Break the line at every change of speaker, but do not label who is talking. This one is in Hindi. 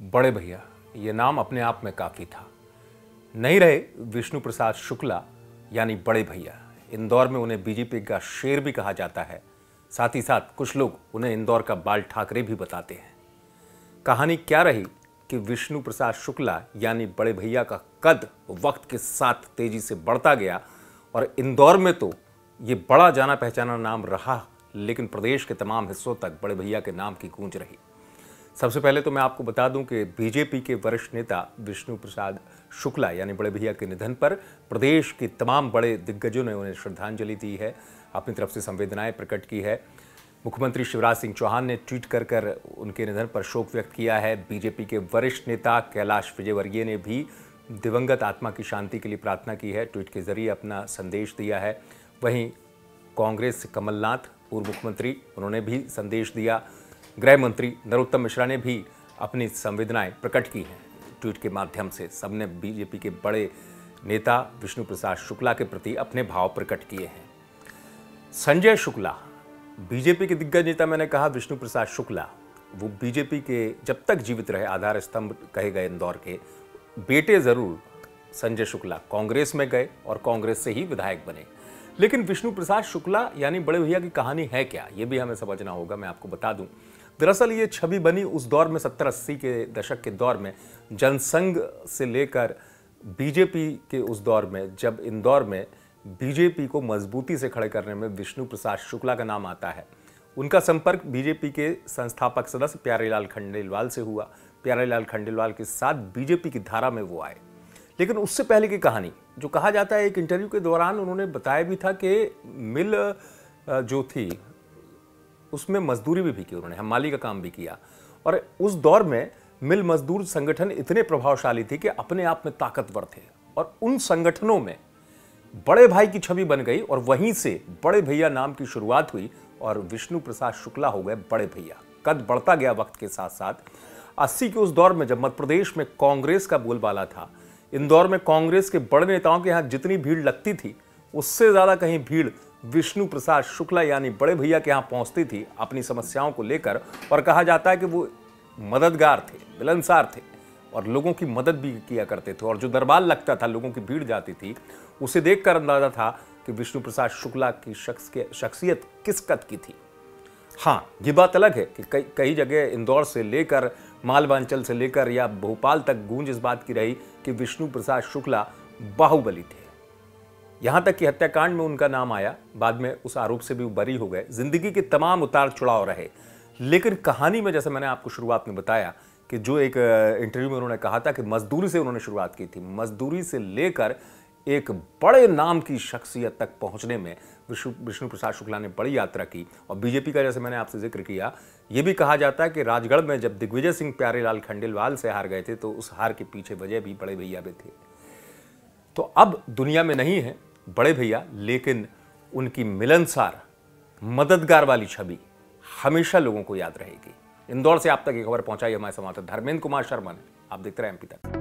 बड़े भैया, ये नाम अपने आप में काफ़ी था। नहीं रहे विष्णु प्रसाद शुक्ला यानी बड़े भैया। इंदौर में उन्हें बीजेपी का शेर भी कहा जाता है। साथ ही साथ कुछ लोग उन्हें इंदौर का बाल ठाकरे भी बताते हैं। कहानी क्या रही कि विष्णु प्रसाद शुक्ला यानी बड़े भैया का कद वक्त के साथ तेजी से बढ़ता गया और इंदौर में तो ये बड़ा जाना पहचाना नाम रहा, लेकिन प्रदेश के तमाम हिस्सों तक बड़े भैया के नाम की गूंज रही। सबसे पहले तो मैं आपको बता दूं कि बीजेपी के वरिष्ठ नेता विष्णु प्रसाद शुक्ला यानी बड़े भैया के निधन पर प्रदेश के तमाम बड़े दिग्गजों ने उन्हें श्रद्धांजलि दी है, अपनी तरफ से संवेदनाएं प्रकट की है। मुख्यमंत्री शिवराज सिंह चौहान ने ट्वीट कर उनके निधन पर शोक व्यक्त किया है। बीजेपी के वरिष्ठ नेता कैलाश विजयवर्गीय ने भी दिवंगत आत्मा की शांति के लिए प्रार्थना की है, ट्वीट के जरिए अपना संदेश दिया है। वहीं कांग्रेस से कमलनाथ पूर्व मुख्यमंत्री, उन्होंने भी संदेश दिया। गृह मंत्री नरोत्तम मिश्रा ने भी अपनी संवेदनाएं प्रकट की हैं ट्वीट के माध्यम से। सबने बीजेपी के बड़े नेता विष्णु प्रसाद शुक्ला के प्रति अपने भाव प्रकट किए हैं। संजय शुक्ला, बीजेपी के दिग्गज नेता, मैंने कहा विष्णु प्रसाद शुक्ला, वो बीजेपी के जब तक जीवित रहे आधार स्तंभ कहे गए इंदौर के। बेटे जरूर संजय शुक्ला कांग्रेस में गए और कांग्रेस से ही विधायक बने, लेकिन विष्णु प्रसाद शुक्ला यानी बड़े भैया की कहानी है क्या, ये भी हमें समझना होगा। मैं आपको बता दूं, दरअसल ये छवि बनी उस दौर में 70-80 के दशक के दौर में, जनसंघ से लेकर बीजेपी के उस दौर में, जब इंदौर में बीजेपी को मजबूती से खड़े करने में विष्णु प्रसाद शुक्ला का नाम आता है। उनका संपर्क बीजेपी के संस्थापक सदस्य प्यारेलाल खंडेलवाल से हुआ। प्यारेलाल खंडेलवाल के साथ बीजेपी की धारा में वो आए। लेकिन उससे पहले की कहानी जो कहा जाता है, एक इंटरव्यू के दौरान उन्होंने बताया भी था कि मिल जो थी उसमें मजदूरी भी की, उन्होंने हमाली का काम भी किया। और उस दौर में मिल मजदूर संगठन इतने प्रभावशाली थे कि अपने आप में ताकतवर थे, और उन संगठनों में बड़े भाई की छवि बन गई और वहीं से बड़े भैया नाम की शुरुआत हुई और विष्णु प्रसाद शुक्ला हो गए बड़े भैया। कद बढ़ता गया वक्त के साथ साथ। 80 के उस दौर में जब मध्य प्रदेश में कांग्रेस का बोलबाला था, इंदौर में कांग्रेस के बड़े नेताओं के यहां जितनी भीड़ लगती थी, उससे ज्यादा कहीं भीड़ विष्णु प्रसाद शुक्ला यानी बड़े भैया के यहां पहुंचती थी अपनी समस्याओं को लेकर। और कहा जाता है कि वो मददगार थे, मिलनसार थे और लोगों की मदद भी किया करते थे। और जो दरबार लगता था, लोगों की भीड़ जाती थी, उसे देखकर अंदाजा था कि विष्णु प्रसाद शुक्ला की शख्सियत किस कद की थी। हाँ, ये बात अलग है कि कई जगह इंदौर से लेकर मालवा अंचल से लेकर या भोपाल तक गूंज इस बात की रही कि विष्णु प्रसाद शुक्ला बाहुबली थे। यहां तक कि हत्याकांड में उनका नाम आया, बाद में उस आरोप से भी वो बरी हो गए। जिंदगी के तमाम उतार चढ़ाव रहे, लेकिन कहानी में जैसे मैंने आपको शुरुआत में बताया कि जो एक इंटरव्यू में उन्होंने कहा था कि मजदूरी से उन्होंने शुरुआत की थी, मजदूरी से लेकर एक बड़े नाम की शख्सियत तक पहुंचने में विष्णु प्रसाद शुक्ला ने बड़ी यात्रा की। और बीजेपी का जैसे मैंने आपसे जिक्र किया, यह भी कहा जाता है कि राजगढ़ में जब दिग्विजय सिंह प्यारेलाल खंडेलवाल से हार गए थे, तो उस हार के पीछे वजह भी बड़े भैया भी थे। तो अब दुनिया में नहीं है बड़े भैया, लेकिन उनकी मिलनसार मददगार वाली छवि हमेशा लोगों को याद रहेगी। इंदौर से आप तक ये खबर पहुंचाई हमारे संवाददाता धर्मेंद्र कुमार शर्मा ने। आप देखते रहे एमपी तक।